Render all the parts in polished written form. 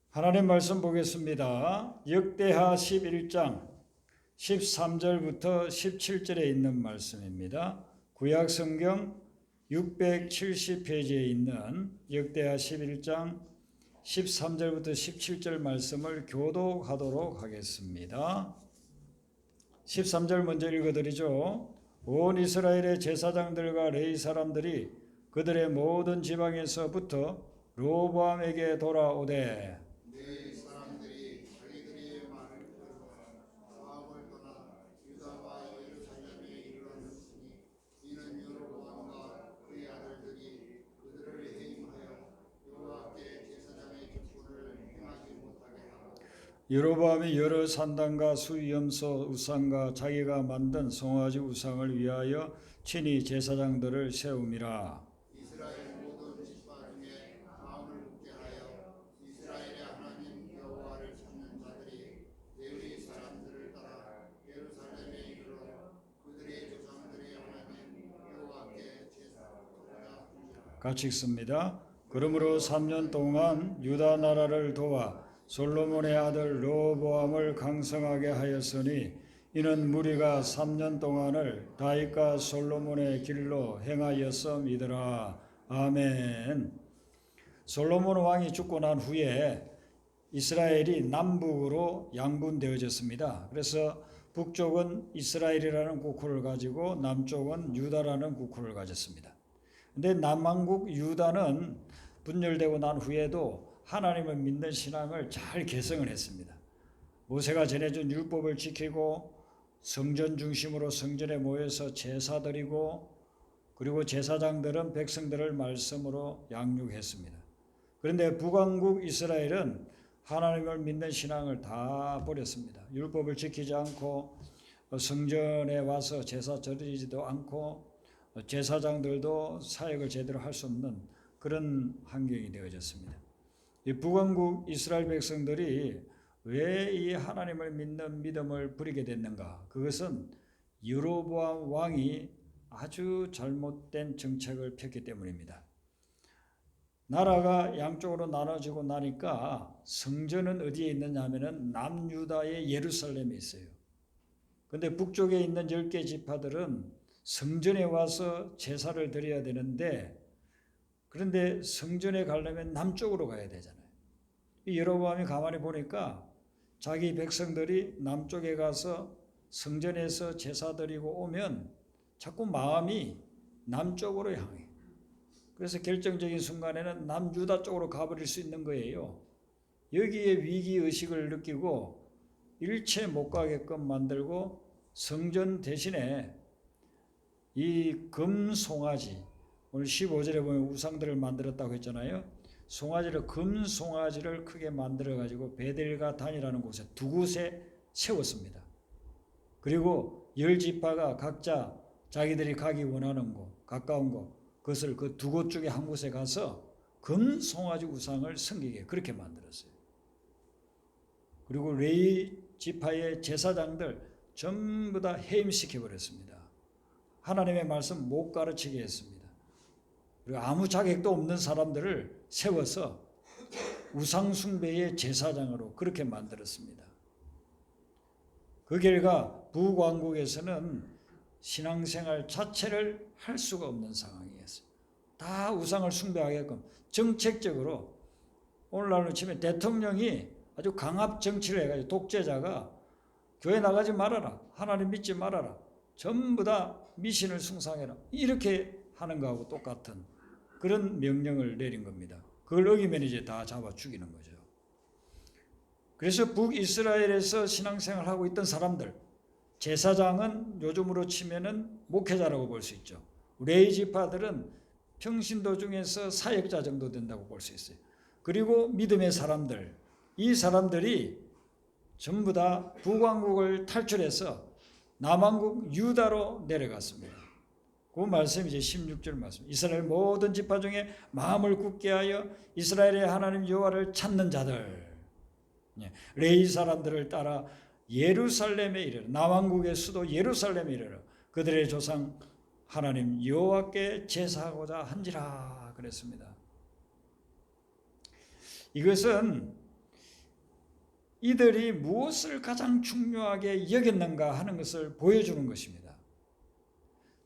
하나님 말씀 보겠습니다. 역대하 11장 13절부터 17절에 있는 말씀입니다. 구약 성경 670페이지에 있는 역대하 11장 13절부터 17절 말씀을 교독하도록 하겠습니다. 13절 먼저 읽어드리죠. 온 이스라엘의 제사장들과 레위 사람들이 그들의 모든 지방에서부터 로보암에게 돌아오되 네 사람들이 자기들의 말을 들어 모압을 떠나 유다와 예루살렘에 이르렀으니 이는 여로보암과 그의 아들들이 그들을 해임하여 여호와께 제사장의 직분을 행하지 못하게 하고 여로보암이 여러 산당과 수염소 우상과 자기가 만든 송아지 우상을 위하여 친히 제사장들을 세움이라. 이스라엘 모든 지파 중에 마음을 굳게 하여 이스라엘의 하나님 여호와를 찾는 자들이 레위 사람들을 따라 예루살렘에 이르러 그들의 조상들의 하나님 여호와께 제사하고자 하니라. 같이 읽습니다. 그러므로 3년 동안 유다 나라를 도와 솔로몬의 아들 르호보암을 강성하게 하였으니 이는 무리가 3년 동안을 다윗과 솔로몬의 길로 행하였음이더라. 아멘. 솔로몬 왕이 죽고 난 후에 이스라엘이 남북으로 양분되어졌습니다. 그래서 북쪽은 이스라엘이라는 국호를 가지고 남쪽은 유다라는 국호를 가졌습니다. 근데 남왕국 유다는 분열되고 난 후에도 하나님을 믿는 신앙을 잘 개성을 했습니다. 모세가 전해준 율법을 지키고 성전 중심으로 성전에 모여서 제사 드리고 그리고 제사장들은 백성들을 말씀으로 양육했습니다. 그런데 북왕국 이스라엘은 하나님을 믿는 신앙을 다 버렸습니다. 율법을 지키지 않고 성전에 와서 제사 드리지도 않고 제사장들도 사역을 제대로 할 수 없는 그런 환경이 되어졌습니다. 이 북왕국 이스라엘 백성들이 왜 이 하나님을 믿는 믿음을 버리게 됐는가? 그것은 여로보암 왕이 아주 잘못된 정책을 폈기 때문입니다. 나라가 양쪽으로 나눠지고 나니까 성전은 어디에 있느냐 하면은 남유다의 예루살렘에 있어요. 근데 북쪽에 있는 10개 지파들은 성전에 와서 제사를 드려야 되는데 그런데 성전에 가려면 남쪽으로 가야 되잖아요. 이 여로보암이 가만히 보니까 자기 백성들이 남쪽에 가서 성전에서 제사 드리고 오면 자꾸 마음이 남쪽으로 향해. 그래서 결정적인 순간에는 남유다 쪽으로 가버릴 수 있는 거예요. 여기에 위기의식을 느끼고 일체 못 가게끔 만들고 성전 대신에 이 금송아지, 오늘 15절에 보면 우상들을 만들었다고 했잖아요. 송아지를 금송아지를 크게 만들어 가지고 베델과 단이라는 곳에 두 곳에 세웠습니다. 그리고 10지파가 각자 자기들이 가기 원하는 곳, 가까운 곳, 그것을 그 두 곳 중에 한 곳에 가서 금송아지 우상을 섬기게 그렇게 만들었어요. 그리고 레위 지파의 제사장들 전부 다 해임시켜 버렸습니다. 하나님의 말씀 못 가르치게 했습니다. 그리고 아무 자격도 없는 사람들을 세워서 우상숭배의 제사장으로 그렇게 만들었습니다. 그 결과 북왕국에서는 신앙생활 자체를 할 수가 없는 상황이었어요. 다 우상을 숭배하게끔 정책적으로 오늘날로 치면 대통령이 아주 강압 정치를 해가지고 독재자가 교회 나가지 말아라, 하나님 믿지 말아라, 전부 다 미신을 숭상해라 이렇게 하는 거하고 똑같은 그런 명령을 내린 겁니다. 그걸 어기면 이제 다 잡아 죽이는 거죠. 그래서 북이스라엘에서 신앙생활을 하고 있던 사람들, 제사장은 요즘으로 치면은 목회자라고 볼 수 있죠. 레위 지파들은 평신도 중에서 사역자 정도 된다고 볼 수 있어요. 그리고 믿음의 사람들, 이 사람들이 전부 다 북왕국을 탈출해서 남왕국 유다로 내려갔습니다. 그 말씀이 이제 16절 말씀. 이스라엘 모든 지파 중에 마음을 굳게 하여 이스라엘의 하나님 여호와를 찾는 자들, 레위 사람들을 따라 예루살렘에 이르러 남왕국의 수도 예루살렘에 이르러 그들의 조상 하나님 여호와께 제사하고자 한지라 그랬습니다. 이것은 이들이 무엇을 가장 중요하게 여겼는가 하는 것을 보여주는 것입니다.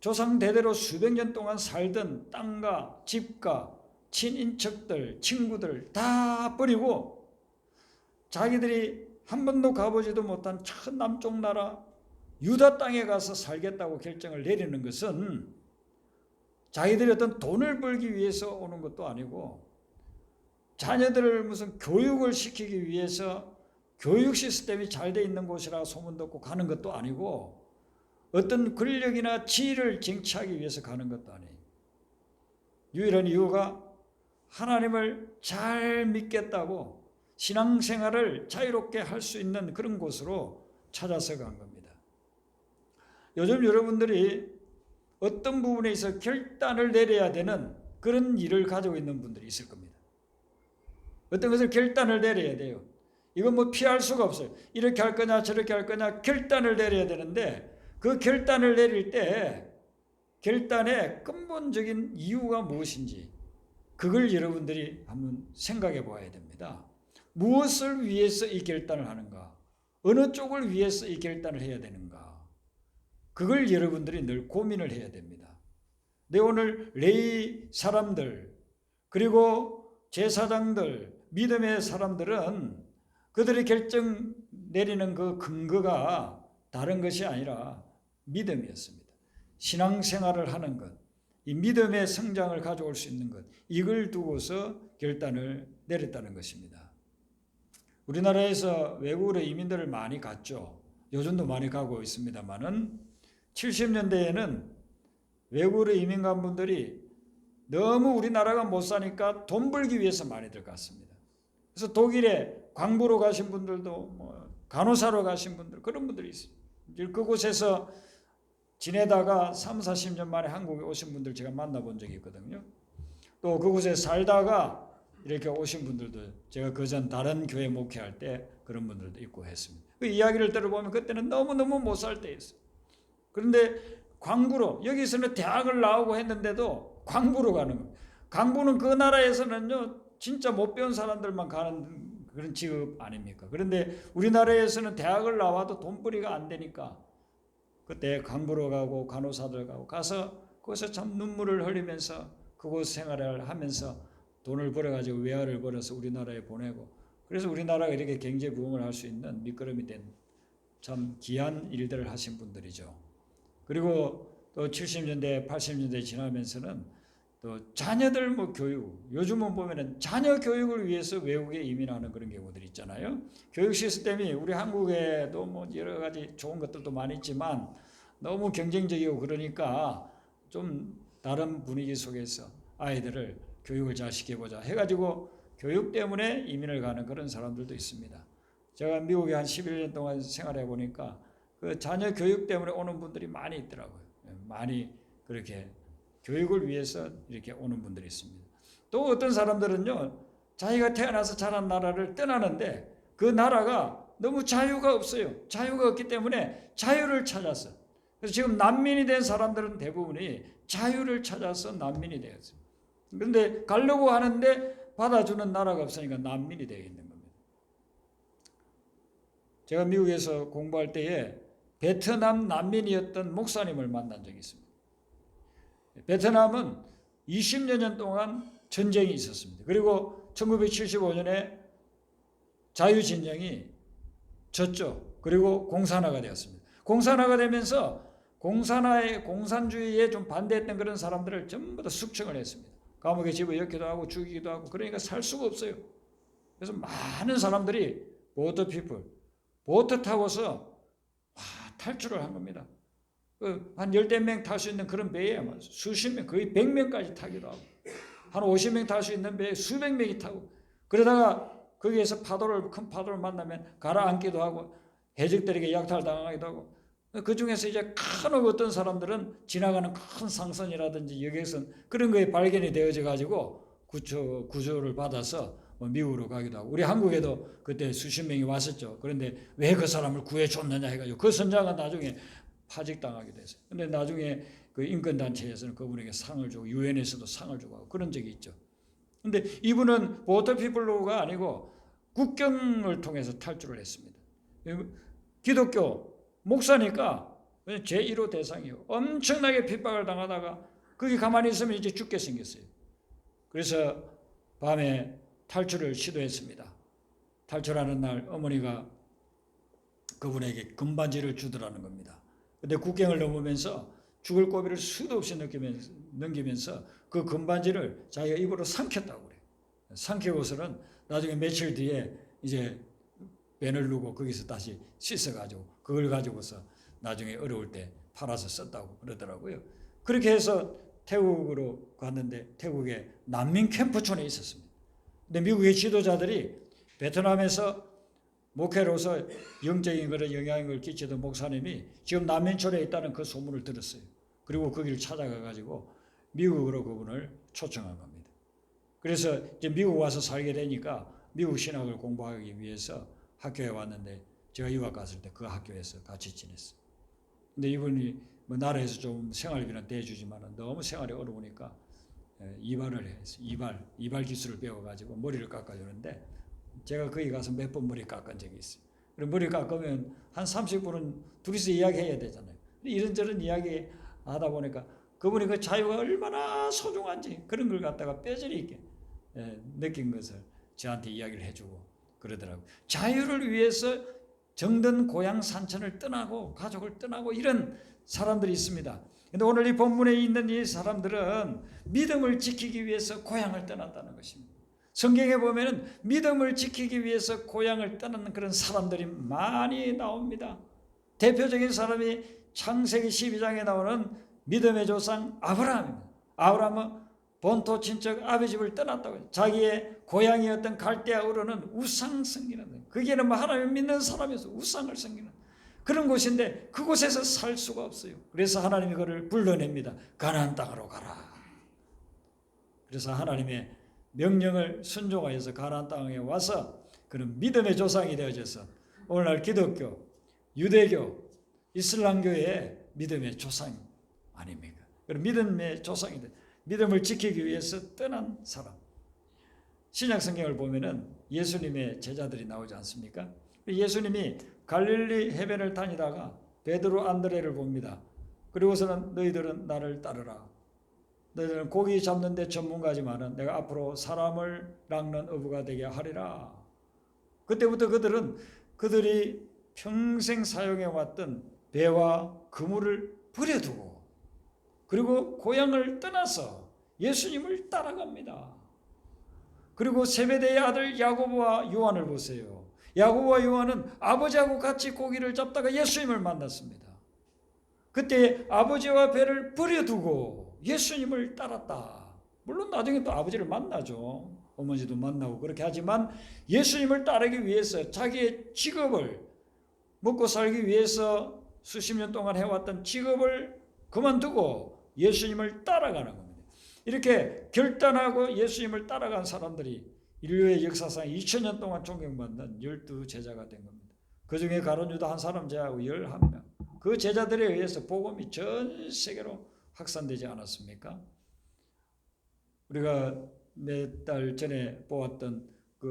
조상 대대로 수백 년 동안 살던 땅과 집과 친인척들, 친구들 다 버리고 자기들이 한 번도 가보지도 못한 저 남쪽 나라 유다 땅에 가서 살겠다고 결정을 내리는 것은 자기들이 어떤 돈을 벌기 위해서 오는 것도 아니고 자녀들을 무슨 교육을 시키기 위해서 교육 시스템이 잘 돼 있는 곳이라 소문 듣고 가는 것도 아니고 어떤 권력이나 지위를 쟁취하기 위해서 가는 것도 아니에요. 유일한 이유가 하나님을 잘 믿겠다고 신앙생활을 자유롭게 할 수 있는 그런 곳으로 찾아서 간 겁니다. 요즘 여러분들이 어떤 부분에 있어 결단을 내려야 되는 그런 일을 가지고 있는 분들이 있을 겁니다. 어떤 것을 결단을 내려야 돼요. 이건 뭐 피할 수가 없어요. 이렇게 할 거냐 저렇게 할 거냐 결단을 내려야 되는데 그 결단을 내릴 때 결단의 근본적인 이유가 무엇인지 그걸 여러분들이 한번 생각해 봐야 됩니다. 무엇을 위해서 이 결단을 하는가? 어느 쪽을 위해서 이 결단을 해야 되는가? 그걸 여러분들이 늘 고민을 해야 됩니다. 내 오늘 레위 사람들 그리고 제사장들 믿음의 사람들은 그들의 결정 내리는 그 근거가 다른 것이 아니라 믿음이었습니다. 신앙생활을 하는 것, 이 믿음의 성장을 가져올 수 있는 것, 이걸 두고서 결단을 내렸다는 것입니다. 우리나라에서 외국으로 이민들을 많이 갔죠. 요즘도 많이 가고 있습니다만은 70년대에는 외국으로 이민 간 분들이 너무 우리나라가 못 사니까 돈 벌기 위해서 많이들 갔습니다. 그래서 독일에 광부로 가신 분들도 뭐 간호사로 가신 분들 그런 분들이 있어요. 그곳에서 지내다가 3, 40년 만에 한국에 오신 분들 제가 만나본 적이 있거든요. 또 그곳에 살다가 이렇게 오신 분들도 제가 그전 다른 교회 목회할 때 그런 분들도 있고 했습니다. 그 이야기를 들어보면 그때는 너무너무 못 살 때였어요. 그런데 광부로 여기서는 대학을 나오고 했는데도 광부로 가는 거예요. 광부는 그 나라에서는요 진짜 못 배운 사람들만 가는 그런 직업 아닙니까? 그런데 우리나라에서는 대학을 나와도 돈벌이가 안 되니까 그때 광부로 가고 간호사들 가고 가서 거기서 참 눈물을 흘리면서 그곳 생활을 하면서 돈을 벌어가지고 외화를 벌어서 우리나라에 보내고 그래서 우리나라가 이렇게 경제 부흥을 할 수 있는 밑거름이 된 참 귀한 일들을 하신 분들이죠. 그리고 또 70년대 80년대 지나면서는 또 자녀들 뭐 교육 요즘은 보면은 자녀 교육을 위해서 외국에 이민하는 그런 경우들이 있잖아요. 교육 시스템이 우리 한국에도 뭐 여러 가지 좋은 것들도 많이 있지만 너무 경쟁적이고 그러니까 좀 다른 분위기 속에서 아이들을 교육을 잘 시켜보자 해가지고 교육 때문에 이민을 가는 그런 사람들도 있습니다. 제가 미국에 한 11년 동안 생활해 보니까 그 자녀 교육 때문에 오는 분들이 많이 있더라고요. 많이 그렇게 교육을 위해서 이렇게 오는 분들이 있습니다. 또 어떤 사람들은요, 자기가 태어나서 자란 나라를 떠나는데 그 나라가 너무 자유가 없어요. 자유가 없기 때문에 자유를 찾았어. 그래서 지금 난민이 된 사람들은 대부분이 자유를 찾아서 난민이 되었어요. 그런데 가려고 하는데 받아주는 나라가 없으니까 난민이 되어 있는 겁니다. 제가 미국에서 공부할 때에 베트남 난민이었던 목사님을 만난 적이 있습니다. 베트남은 20여 년 동안 전쟁이 있었습니다. 그리고 1975년에 자유진영이 졌죠. 그리고 공산화가 되었습니다. 공산화가 되면서 공산주의에 좀 반대했던 그런 사람들을 전부 다 숙청을 했습니다. 감옥에 집어넣기도 하고 죽이기도 하고 그러니까 살 수가 없어요. 그래서 많은 사람들이 보트 타고서 탈출을 한 겁니다. 한 열댓 명 탈 수 있는 그런 배에 수십 명, 거의 100명까지 타기도 하고 한 50명 탈 수 있는 배에 수백 명이 타고 그러다가 거기에서 큰 파도를 만나면 가라앉기도 하고 해적들에게 약탈당하기도 하고 그 중에서 이제 간혹 어떤 사람들은 지나가는 큰 상선이라든지 여객선 그런 거에 발견이 되어져 가지고 구조를 받아서 미국으로 가기도 하고 우리 한국에도 그때 수십 명이 왔었죠. 그런데 왜 그 사람을 구해줬느냐 해가지고 그 선장은 나중에 파직당하게 됐어요. 그런데 나중에 그 인권단체에서는 그분에게 상을 주고 유엔에서도 상을 주고 하고 그런 적이 있죠. 근데 이분은 보터피플로가 아니고 국경을 통해서 탈출을 했습니다. 기독교 목사니까 제1호 대상이요. 엄청나게 핍박을 당하다가 거기 가만히 있으면 이제 죽게 생겼어요. 그래서 밤에 탈출을 시도했습니다. 탈출하는 날 어머니가 그분에게 금반지를 주더라는 겁니다. 근데 국경을 넘으면서 죽을 고비를 수도 없이 넘기면서 그 금반지를 자기가 입으로 삼켰다고 그래요. 삼키고서는 나중에 며칠 뒤에 이제 벤을 누고 거기서 다시 씻어가지고 그걸 가지고서 나중에 어려울 때 팔아서 썼다고 그러더라고요. 그렇게 해서 태국으로 갔는데 태국의 난민 캠프촌에 있었습니다. 근데 미국의 지도자들이 베트남에서 목회로서 영적인 그런 영향을 끼치던 목사님이 지금 난민촌에 있다는 그 소문을 들었어요. 그리고 거기를 찾아가 가지고 미국으로 그분을 초청한 겁니다. 그래서 이제 미국 와서 살게 되니까 미국 신학을 공부하기 위해서 학교에 왔는데 제가 유학 갔을 때 그 학교에서 같이 지냈어요. 근데 이분이 뭐 나라에서 좀 생활비는 대주지만 너무 생활이 어려우니까 이발을 했어요. 이발 기술을 배워가지고 머리를 깎아주는데 제가 거기 가서 몇 번 머리 깎은 적이 있어요. 그럼 머리 깎으면 한 30분은 둘이서 이야기해야 되잖아요. 이런저런 이야기 하다 보니까 그분이 그 자유가 얼마나 소중한지 그런 걸 갖다가 뼈저리 있게 느낀 것을 저한테 이야기를 해주고 그러더라고요. 자유를 위해서 정든 고향 산천을 떠나고 가족을 떠나고 이런 사람들이 있습니다. 그런데 오늘 이 본문에 있는 이 사람들은 믿음을 지키기 위해서 고향을 떠났다는 것입니다. 성경에 보면은 믿음을 지키기 위해서 고향을 떠나는 그런 사람들이 많이 나옵니다. 대표적인 사람이 창세기 12장에 나오는 믿음의 조상 아브라함입니다. 아브라함은 본토 친척 아비 집을 떠났다고 해요. 자기의 고향이었던 갈대아 우르는 우상 섬기는 거기에는 뭐 하나님을 믿는 사람이어서 우상을 섬기는 그런 곳인데 그곳에서 살 수가 없어요. 그래서 하나님이 그를 불러냅니다. 가나안 땅으로 가라. 그래서 하나님의 명령을 순종하여서 가나안 땅에 와서 그런 믿음의 조상이 되어져서 오늘날 기독교, 유대교, 이슬람교의 믿음의 조상 아닙니까? 그런 믿음의 조상이 돼. 믿음을 지키기 위해서 떠난 사람. 신약 성경을 보면은 예수님의 제자들이 나오지 않습니까? 예수님이 갈릴리 해변을 다니다가 베드로 안드레를 봅니다. 그리고서는 너희들은 나를 따르라. 너희들은 고기 잡는 데 전문가지만은 내가 앞으로 사람을 낚는 어부가 되게 하리라. 그때부터 그들이 평생 사용해 왔던 배와 그물을 버려두고 그리고 고향을 떠나서 예수님을 따라갑니다. 그리고 세베대의 아들 야고보와 요한을 보세요. 야고보와 요한은 아버지하고 같이 고기를 잡다가 예수님을 만났습니다. 그때 아버지와 배를 버려두고 예수님을 따랐다. 물론 나중에 또 아버지를 만나죠. 어머니도 만나고 그렇게 하지만 예수님을 따르기 위해서 자기의 직업을 먹고 살기 위해서 수십 년 동안 해왔던 직업을 그만두고 예수님을 따라가는 겁니다. 이렇게 결단하고 예수님을 따라간 사람들이 인류의 역사상 2000년 동안 존경받는 12제자가 된 겁니다. 그 중에 가룟 유다 한 사람 제하고 11명. 그 제자들에 의해서 복음이 전 세계로 확산되지 않았습니까? 우리가 몇 달 전에 보았던 그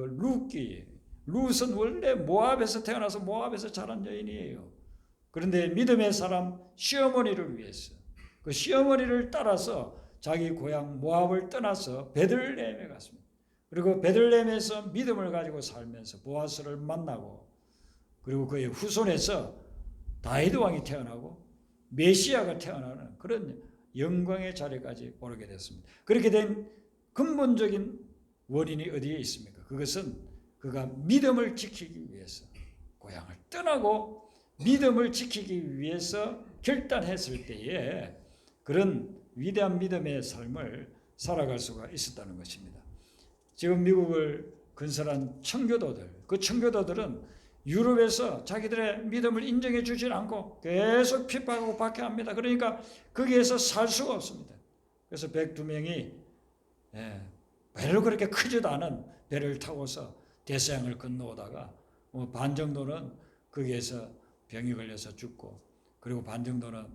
룻은 원래 모압에서 태어나서 모압에서 자란 여인이에요. 그런데 믿음의 사람 시어머니를 위해서 그 시어머니를 따라서 자기 고향 모압을 떠나서 베들레헴에 갔습니다. 그리고 베들레헴에서 믿음을 가지고 살면서 보아스를 만나고 그리고 그의 후손에서 다윗 왕이 태어나고 메시아가 태어나는 그런 영광의 자리까지 오르게 됐습니다. 그렇게 된 근본적인 원인이 어디에 있습니까? 그것은 그가 믿음을 지키기 위해서 고향을 떠나고 믿음을 지키기 위해서 결단했을 때에 그런 위대한 믿음의 삶을 살아갈 수가 있었다는 것입니다. 지금 미국을 건설한 청교도들, 그 청교도들은 유럽에서 자기들의 믿음을 인정해 주질 않고 계속 핍박하고 박해합니다. 그러니까 거기에서 살 수가 없습니다. 그래서 102명이 별로 그렇게 크지도 않은 배를 타고서 대서양을 건너오다가 반 정도는 거기에서 병이 걸려서 죽고 그리고 반 정도는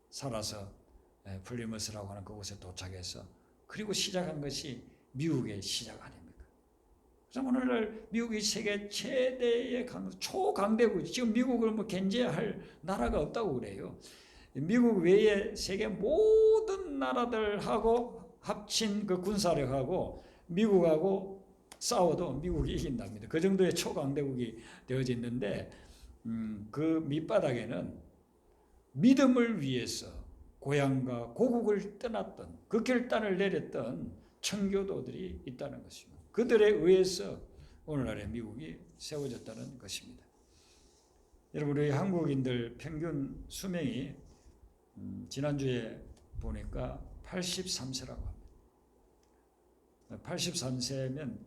살아서 플리머스라고 하는 그곳에 도착해서 그리고 시작한 것이 미국의 시작 아닙니까? 그래서 오늘날 미국이 세계 최대의 초강대국, 지금 미국을 뭐 견제할 나라가 없다고 그래요. 미국 외에 세계 모든 나라들하고 합친 그 군사력하고 미국하고 싸워도 미국이 이긴답니다. 그 정도의 초강대국이 되어져 있는데 그 밑바닥에는 믿음을 위해서 고향과 고국을 떠났던 그 결단을 내렸던 청교도들이 있다는 것입니다. 그들에 의해서 오늘날의 미국이 세워졌다는 것입니다. 여러분, 우리 한국인들 평균 수명이 지난주에 보니까 83세라고 합니다. 83세면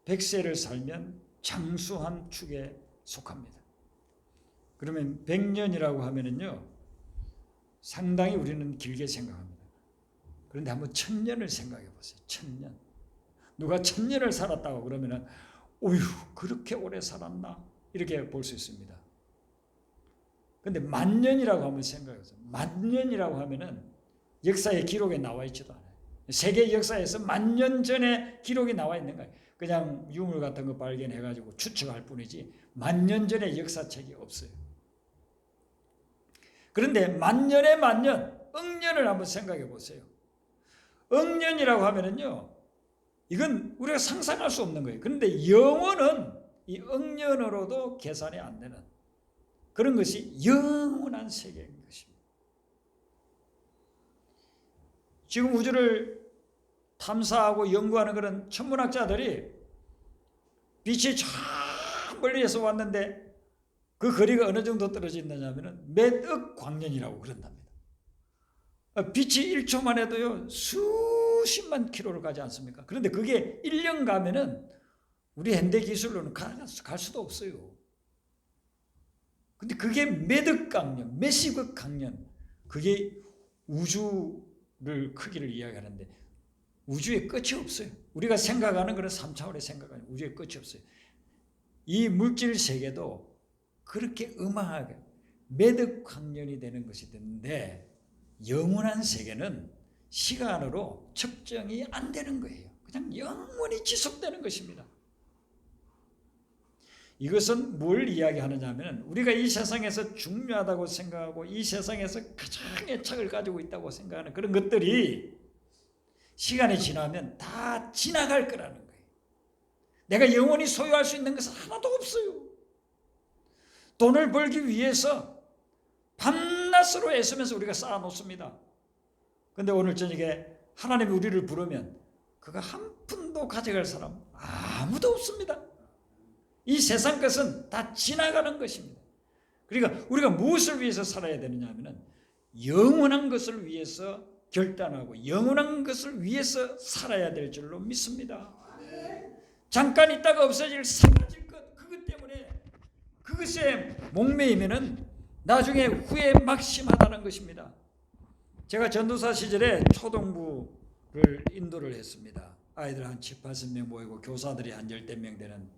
100세를 살면 장수한 축에 속합니다. 그러면 100년이라고 하면은요, 상당히 우리는 길게 생각합니다. 그런데 한번 1000년을 생각해 보세요. 1000년. 누가 1000년을 살았다고 그러면은, 어휴, 그렇게 오래 살았나? 이렇게 볼 수 있습니다. 근데 10,000년이라고 한번 생각해 보세요. 10,000년이라고 하면은 역사의 기록에 나와 있지도 않아요. 세계 역사에서 10,000년 전에 기록이 나와 있는 거예요. 그냥 유물 같은 거 발견해가지고 추측할 뿐이지 10,000년 전에 역사책이 없어요. 그런데 10,000년에 10,000년, 억년을 한번 생각해 보세요. 억년이라고 하면은요, 이건 우리가 상상할 수 없는 거예요. 그런데 영원은 이 억년으로도 계산이 안 되는 그런 것이 영원한 세계인 것입니다. 지금 우주를 탐사하고 연구하는 그런 천문학자들이 빛이 저 멀리에서 왔는데 그 거리가 어느 정도 떨어져 있느냐면 몇 억 광년이라고 그런답니다. 빛이 1초만 해도요 수십만 킬로를 가지 않습니까? 그런데 그게 1년 가면은 우리 현대 기술로는 갈 수도 없어요. 근데 그게 몇억 광년, 몇십억 광년, 그게 우주를 크기를 이야기하는데 우주의 끝이 없어요. 우리가 생각하는 그런 3차원의 생각은 우주의 끝이 없어요. 이 물질 세계도 그렇게 어마하게 몇억 광년이 되는 것이 되는데 영원한 세계는 시간으로 측정이 안 되는 거예요. 그냥 영원히 지속되는 것입니다. 이것은 뭘 이야기하느냐 하면 우리가 이 세상에서 중요하다고 생각하고 이 세상에서 가장 애착을 가지고 있다고 생각하는 그런 것들이 시간이 지나면 다 지나갈 거라는 거예요. 내가 영원히 소유할 수 있는 것은 하나도 없어요. 돈을 벌기 위해서 밤낮으로 애쓰면서 우리가 쌓아놓습니다. 그런데 오늘 저녁에 하나님이 우리를 부르면 그가 한 푼도 가져갈 사람 아무도 없습니다. 이 세상 것은 다 지나가는 것입니다. 그러니까 우리가 무엇을 위해서 살아야 되느냐 하면 영원한 것을 위해서 결단하고 영원한 것을 위해서 살아야 될 줄로 믿습니다. 잠깐 있다가 없어질 사라질 것, 그것 때문에 그것에 목매이면은 나중에 후회 막심하다는 것입니다. 제가 전도사 시절에 초등부를 인도를 했습니다. 아이들 한 7, 80명 모이고 교사들이 한 10명 되는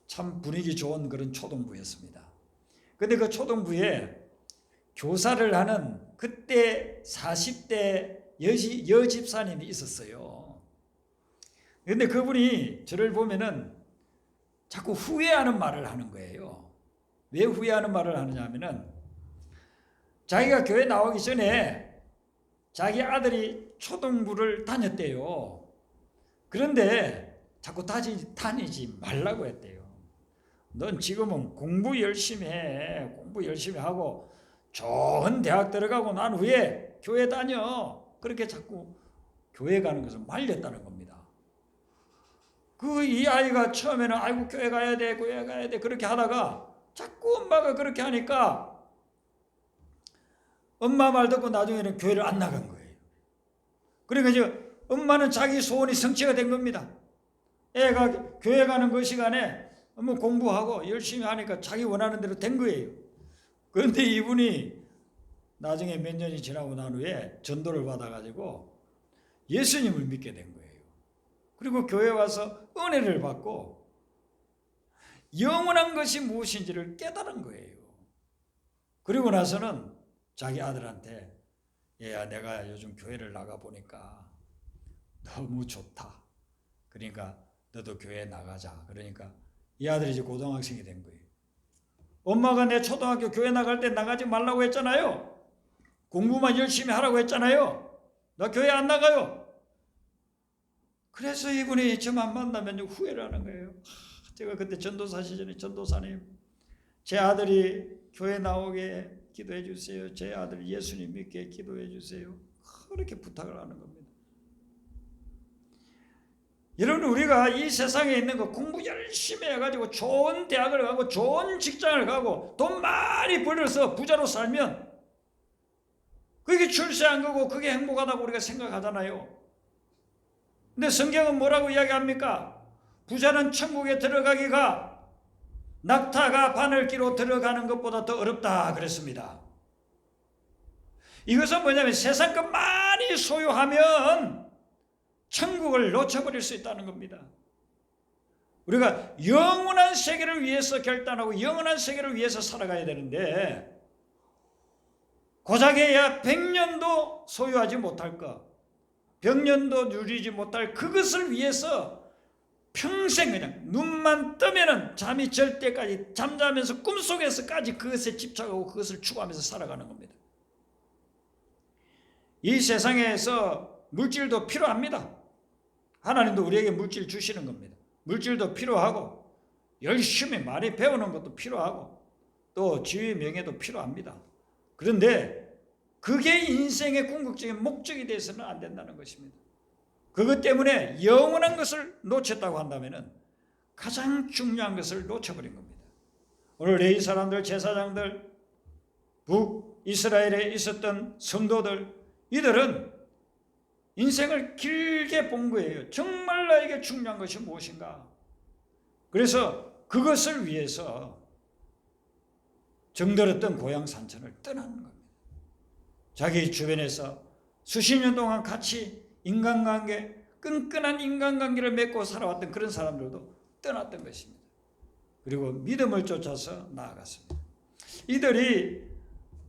참 분위기 좋은 그런 초등부였습니다. 근데 그 초등부에 교사를 하는 그때 40대 여집사님이 있었어요. 근데 그분이 저를 보면은 자꾸 후회하는 말을 하는 거예요. 왜 후회하는 말을 하느냐 하면은 자기가 교회 나오기 전에 자기 아들이 초등부를 다녔대요. 그런데 자꾸 다니지 말라고 했대요. 넌 지금은 공부 열심히 해. 공부 열심히 하고 좋은 대학 들어가고 난 후에 교회 다녀. 그렇게 자꾸 교회 가는 것을 말렸다는 겁니다. 이 아이가 처음에는 아이고 교회 가야 돼, 교회 가야 돼 그렇게 하다가 자꾸 엄마가 그렇게 하니까 엄마 말 듣고 나중에는 교회를 안 나간 거예요. 그러니까 이제 엄마는 자기 소원이 성취가 된 겁니다. 애가 교회 가는 그 시간에 뭐 공부하고 열심히 하니까 자기 원하는 대로 된 거예요. 그런데 이분이 나중에 몇 년이 지나고 난 후에 전도를 받아가지고 예수님을 믿게 된 거예요. 그리고 교회 와서 은혜를 받고 영원한 것이 무엇인지를 깨달은 거예요. 그리고 나서는 자기 아들한테 얘야 내가 요즘 교회를 나가보니까 너무 좋다. 그러니까 너도 교회 나가자. 그러니까 이 아들이 이제 고등학생이 된 거예요. 엄마가 내 초등학교 교회 나갈 때 나가지 말라고 했잖아요. 공부만 열심히 하라고 했잖아요. 나 교회 안 나가요. 그래서 이분이 저만 만나면 후회를 하는 거예요. 제가 그때 전도사 시절에 전도사님, 제 아들이 교회 나오게 기도해 주세요. 제 아들 예수님 믿게 기도해 주세요. 그렇게 부탁을 하는 겁니다. 여러분, 우리가 이 세상에 있는 거 공부 열심히 해가지고 좋은 대학을 가고 좋은 직장을 가고 돈 많이 벌어서 부자로 살면 그게 출세한 거고 그게 행복하다고 우리가 생각하잖아요. 근데 성경은 뭐라고 이야기합니까? 부자는 천국에 들어가기가 낙타가 바늘기로 들어가는 것보다 더 어렵다 그랬습니다. 이것은 뭐냐면 세상 것 많이 소유하면 천국을 놓쳐버릴 수 있다는 겁니다. 우리가 영원한 세계를 위해서 결단하고 영원한 세계를 위해서 살아가야 되는데 고작해야 100년도 소유하지 못할 것, 100년도 누리지 못할 그것을 위해서 평생 그냥 눈만 뜨면은 잠이 절 때까지 잠자면서 꿈속에서까지 그것에 집착하고 그것을 추구하면서 살아가는 겁니다. 이 세상에서 물질도 필요합니다. 하나님도 우리에게 물질 주시는 겁니다. 물질도 필요하고 열심히 많이 배우는 것도 필요하고 또 지위 명예도 필요합니다. 그런데 그게 인생의 궁극적인 목적이 되어서는 안 된다는 것입니다. 그것 때문에 영원한 것을 놓쳤다고 한다면 가장 중요한 것을 놓쳐버린 겁니다. 오늘 레위 사람들, 제사장들, 북이스라엘에 있었던 성도들, 이들은 인생을 길게 본 거예요. 정말 나에게 중요한 것이 무엇인가? 그래서 그것을 위해서 정들었던 고향 산천을 떠나는 겁니다. 자기 주변에서 수십 년 동안 같이 인간관계, 끈끈한 인간관계를 맺고 살아왔던 그런 사람들도 떠났던 것입니다. 그리고 믿음을 쫓아서 나아갔습니다. 이들이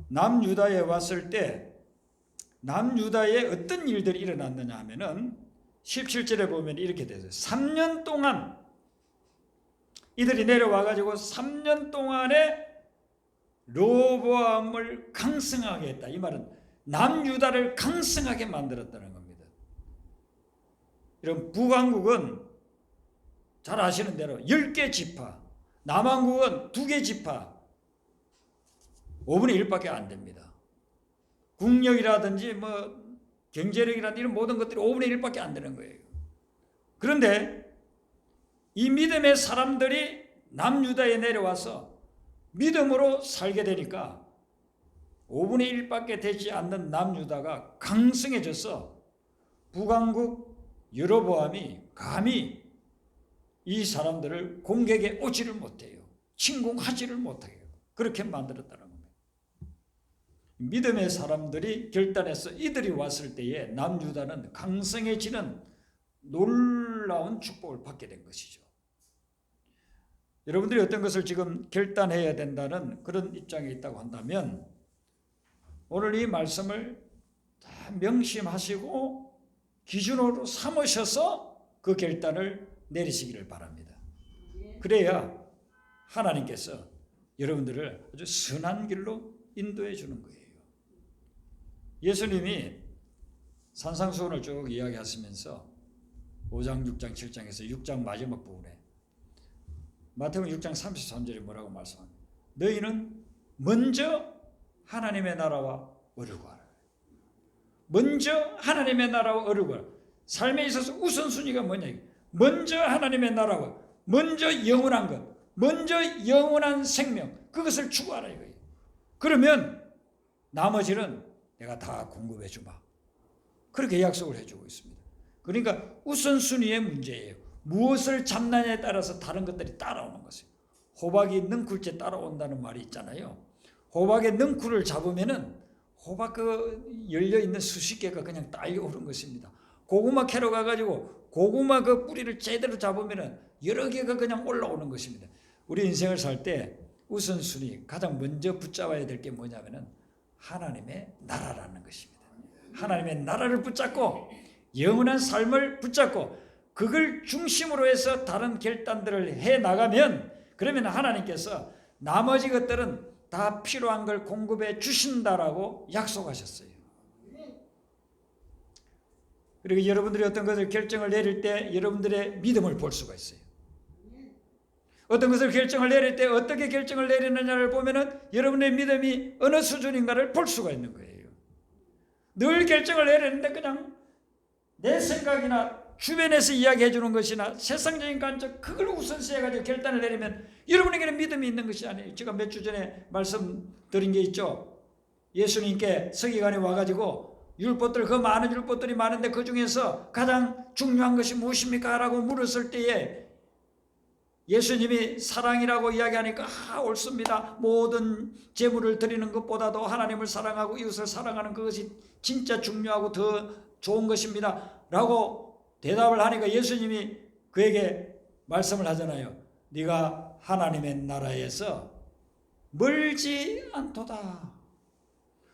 남유다에 왔을 때 남유다에 어떤 일들이 일어났느냐 하면은 17절에 보면 이렇게 되죠. 3년 동안 이들이 내려와가지고 3년 동안에 로보암을 강성하게 했다. 이 말은 남유다를 강성하게 만들었다는 겁니다. 이런 북왕국은 잘 아시는 대로 10개 지파, 남왕국은 2개 지파, 5분의 1밖에 안 됩니다. 국력이라든지 경제력이라든지 이런 모든 것들이 5분의 1밖에 안 되는 거예요. 그런데 이 믿음의 사람들이 남유다에 내려와서 믿음으로 살게 되니까 5분의 1밖에 되지 않는 남유다가 강성해져서 북왕국 여로보암이 감히 이 사람들을 공격에 오지를 못해요. 침공하지를 못해요. 그렇게 만들었다는 겁니다. 믿음의 사람들이 결단해서 이들이 왔을 때에 남유다는 강성해지는 놀라운 축복을 받게 된 것이죠. 여러분들이 어떤 것을 지금 결단해야 된다는 그런 입장에 있다고 한다면 오늘 이 말씀을 다 명심하시고 기준으로 삼으셔서 그 결단을 내리시기를 바랍니다. 그래야 하나님께서 여러분들을 아주 선한 길로 인도해 주는 거예요. 예수님이 산상수훈을 쭉 이야기하시면서 5장, 6장, 7장에서 6장 마지막 부분에 마태복음 6장 33절에 뭐라고 말씀합니까? 너희는 먼저 하나님의 나라와 의를 구하라. 먼저 하나님의 나라와 의를 구하라. 삶에 있어서 우선순위가 뭐냐? 먼저 하나님의 나라와 먼저 영원한 것, 먼저 영원한 생명, 그것을 추구하라 이거예요. 그러면 나머지는 내가 다 공급해 주마. 그렇게 약속을 해주고 있습니다. 그러니까 우선순위의 문제예요. 무엇을 잡느냐에 따라서 다른 것들이 따라오는 것이에요. 호박이 능쿨째 따라온다는 말이 있잖아요. 호박의 능쿨을 잡으면은 호박 그 열려있는 수십 개가 그냥 딸려오는 것입니다. 고구마 캐러 가가지고 고구마 그 뿌리를 제대로 잡으면은 여러 개가 그냥 올라오는 것입니다. 우리 인생을 살 때 우선순위 가장 먼저 붙잡아야 될 게 뭐냐면은 하나님의 나라라는 것입니다. 하나님의 나라를 붙잡고 영원한 삶을 붙잡고 그걸 중심으로 해서 다른 결단들을 해 나가면 그러면 하나님께서 나머지 것들은 다 필요한 걸 공급해 주신다라고 약속하셨어요. 그리고 여러분들이 어떤 것을 결정을 내릴 때 여러분들의 믿음을 볼 수가 있어요. 어떤 것을 결정을 내릴 때 어떻게 결정을 내리느냐를 보면은 여러분의 믿음이 어느 수준인가를 볼 수가 있는 거예요. 늘 결정을 내리는데 그냥 내 생각이나 주변에서 이야기해 주는 것이나 세상적인 관점 그걸 우선시해 가지고 결단을 내리면 여러분에게는 믿음이 있는 것이 아니에요. 제가 몇 주 전에 말씀드린 게 있죠. 예수님께 서기관이 와가지고 율법들 그 많은 율법들이 많은데 그 중에서 가장 중요한 것이 무엇입니까? 라고 물었을 때에 예수님이 사랑이라고 이야기하니까 옳습니다. 모든 제물을 드리는 것보다도 하나님을 사랑하고 이웃을 사랑하는 그것이 진짜 중요하고 더 좋은 것입니다. 라고 대답을 하니까 예수님이 그에게 말씀을 하잖아요. 네가 하나님의 나라에서 멀지 않도다.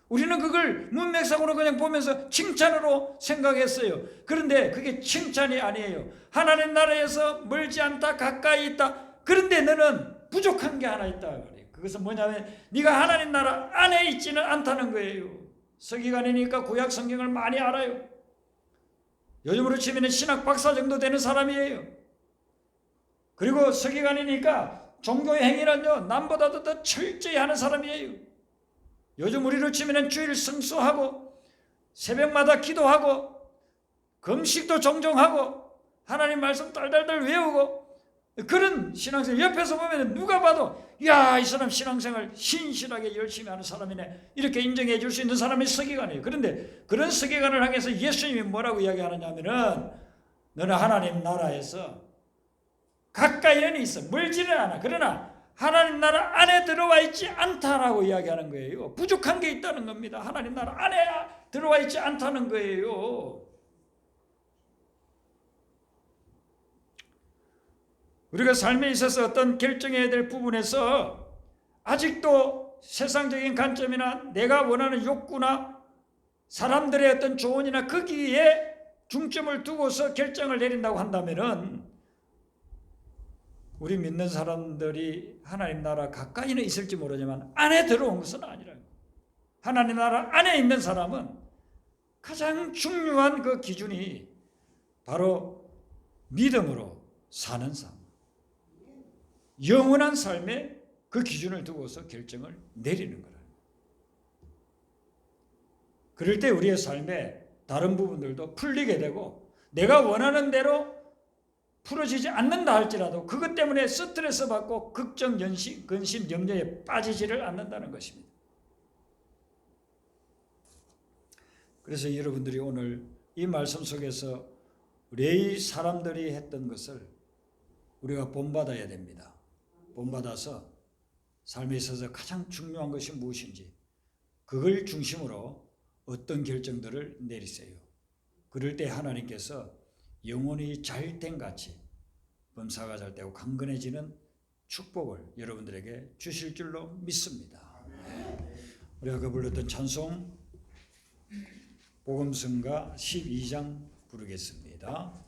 우리는 그걸 문맥상으로 그냥 보면서 칭찬으로 생각했어요. 그런데 그게 칭찬이 아니에요. 하나님 나라에서 멀지 않다, 가까이 있다. 그런데 너는 부족한 게 하나 있다. 그것은 뭐냐면 네가 하나님 나라 안에 있지는 않다는 거예요. 서기관이니까 구약 성경을 많이 알아요. 요즘으로 치면 신학 박사 정도 되는 사람이에요. 그리고 서기관이니까 종교의 행위는요 남보다도 더 철저히 하는 사람이에요. 요즘 우리로 치면 주일 성수하고 새벽마다 기도하고 금식도 종종 하고 하나님 말씀 딸딸딸 외우고 그런 신앙생활 옆에서 보면 누가 봐도 야, 이 사람 신앙생활 신실하게 열심히 하는 사람이네 이렇게 인정해 줄 수 있는 사람이 서기관이에요. 그런데 그런 서기관을 향해서 예수님이 뭐라고 이야기하느냐 하면은 너는 하나님 나라에서 가까이는 있어 멀지는 않아. 그러나 하나님 나라 안에 들어와 있지 않다라고 이야기하는 거예요. 부족한 게 있다는 겁니다. 하나님 나라 안에 들어와 있지 않다는 거예요. 우리가 삶에 있어서 어떤 결정해야 될 부분에서 아직도 세상적인 관점이나 내가 원하는 욕구나 사람들의 어떤 조언이나 거기에 중점을 두고서 결정을 내린다고 한다면은 우리 믿는 사람들이 하나님 나라 가까이는 있을지 모르지만 안에 들어온 것은 아니라고. 하나님 나라 안에 있는 사람은 가장 중요한 그 기준이 바로 믿음으로 사는 삶. 영원한 삶의 그 기준을 두고서 결정을 내리는 거라. 그럴 때 우리의 삶에 다른 부분들도 풀리게 되고 내가 원하는 대로 풀어지지 않는다 할지라도 그것 때문에 스트레스 받고 걱정, 근심, 염려에 빠지지를 않는다는 것입니다. 그래서 여러분들이 오늘 이 말씀 속에서 레위 사람들이 했던 것을 우리가 본받아야 됩니다. 본받아서 삶에 있어서 가장 중요한 것이 무엇인지 그걸 중심으로 어떤 결정들을 내리세요. 그럴 때 하나님께서 영혼이 잘된 같이 범사가 잘되고 강건해지는 축복을 여러분들에게 주실 줄로 믿습니다. 우리가 그 불렀던 찬송 복음성가 12장 부르겠습니다.